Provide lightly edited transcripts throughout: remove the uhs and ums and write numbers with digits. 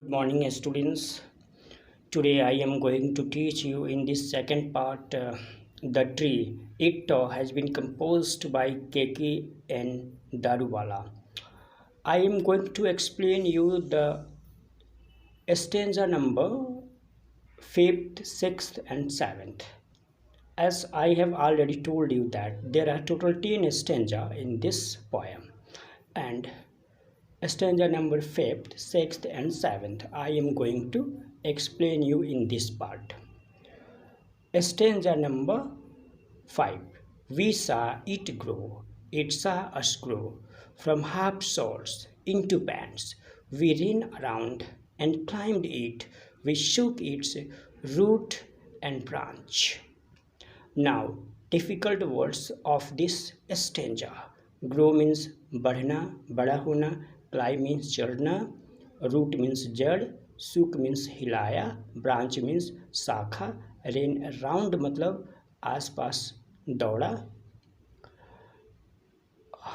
Good morning, students. Today I am going to teach you in this second part the tree. It has been composed by Keki and Daruwala. I am going to explain you the stanza number 5th, 6th and 7th. As I have already told you that there are total 10 stanza in this poem, and stanza number 5th, 6th and 7th I am going to explain you in this part. Stanza number 5. We saw it grow, it saw us grow, from half shorts into pants. We ran around and climbed it, we shook its root and branch. Now, difficult words of this stanza. Grow means बढ़ना, बड़ा होना, climb means चढ़ना, root means जड़, shook means हिलाया, branch means शाखा, ran around मतलब आसपास दौड़ा।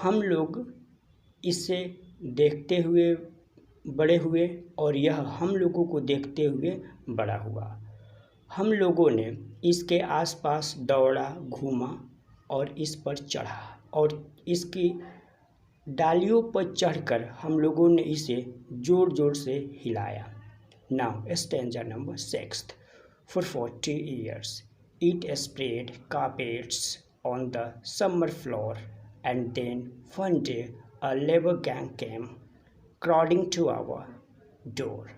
हम लोग इसे देखते हुए बड़े हुए और यह हम लोगों को देखते हुए बड़ा हुआ। हम लोगों ने इसके आसपास दौड़ा, घूमा और इस पर चढ़ा और इसकी डालियों पर चढ़कर हम लोगों ने इसे जोर जोर से हिलाया। Now stanza number 6. For 40 years it spread carpets on the summer floor, and then one day a labor gang came crowding to our door.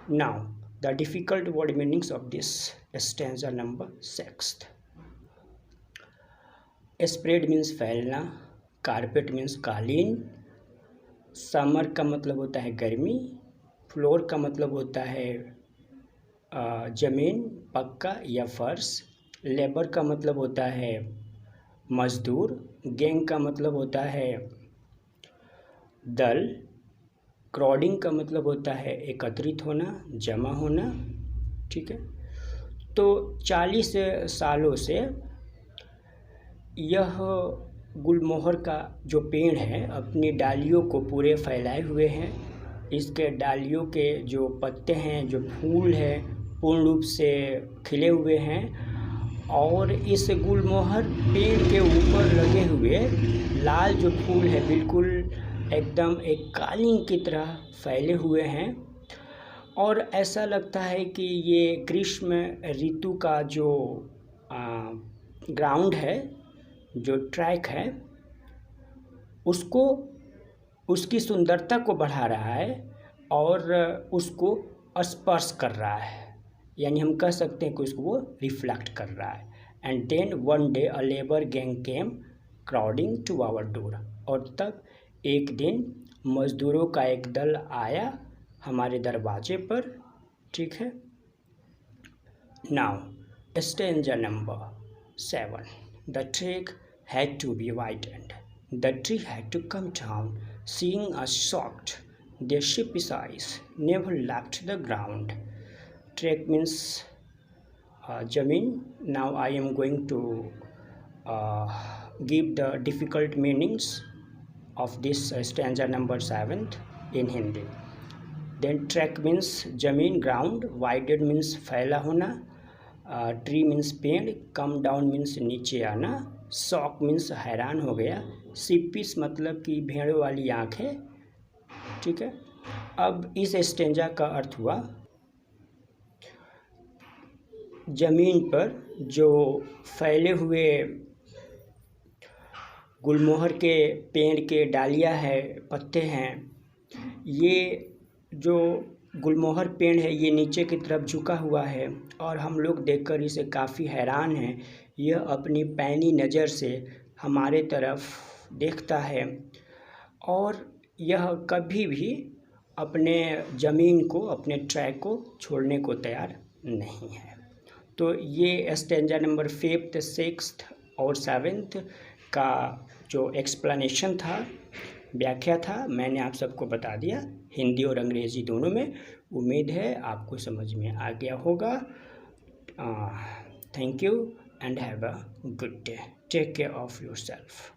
Now the difficult word meanings of this stanza number 6. Spread means फैलना, carpet means कालीन, summer का मतलब होता है गर्मी, floor का मतलब होता है ज़मीन, पक्का या फर्श, लेबर का मतलब होता है मजदूर, गैंग का मतलब होता है दल, क्राउडिंग का मतलब होता है एकत्रित होना, जमा होना। ठीक है, तो 40 सालों से यह गुलमोहर का जो पेड़ है अपनी डालियों को पूरे फैलाए हुए हैं। इसके डालियों के जो पत्ते हैं, जो फूल हैं, पूर्ण रूप से खिले हुए हैं और इस गुलमोहर पेड़ के ऊपर लगे हुए लाल जो फूल है बिल्कुल एकदम एक कालीन की तरह फैले हुए हैं। और ऐसा लगता है कि ये ग्रीष्म ऋतु का जो ग्राउंड है, जो ट्रैक है, उसको उसकी सुंदरता को बढ़ा रहा है और उसको स्पर्श कर रहा है, यानी हम कह सकते हैं कि उसको वो रिफ्लेक्ट कर रहा है। And then one day a labour gang came crowding to our door, और तब एक दिन मज़दूरों का एक दल आया हमारे दरवाजे पर। ठीक है, now stanza number 7. The track had to be widened. The tree had to come down, seeing us shocked. Their sheepish eyes never left the ground. Trek means Jamin. Now I am going to give the difficult meanings of this stanza number 7 in Hindi. Then trek means Jamin, ground. Widened means फैला होना. Tree means पेड़. Come down means नीचे आना. Shock means हैरान हो गया, सिपिस मतलब कि भेड़ वाली आँखें। ठीक है, अब इस स्टेंजा का अर्थ हुआ ज़मीन पर जो फैले हुए गुलमोहर के पेड़ के डालियाँ है, पत्ते हैं, ये जो गुलमोहर पेड़ है ये नीचे की तरफ झुका हुआ है और हम लोग देखकर इसे काफ़ी हैरान हैं। यह अपनी पैनी नज़र से हमारे तरफ देखता है और यह कभी भी अपने ज़मीन को, अपने ट्रैक को छोड़ने को तैयार नहीं है। तो ये स्टैंजा नंबर 5th, 6th और 7th का जो एक्सप्लेनेशन था, व्याख्या था, मैंने आप सबको बता दिया हिंदी और अंग्रेज़ी दोनों में। उम्मीद है आपको समझ में आ गया होगा। Thank you and have a good day. Take care of yourself.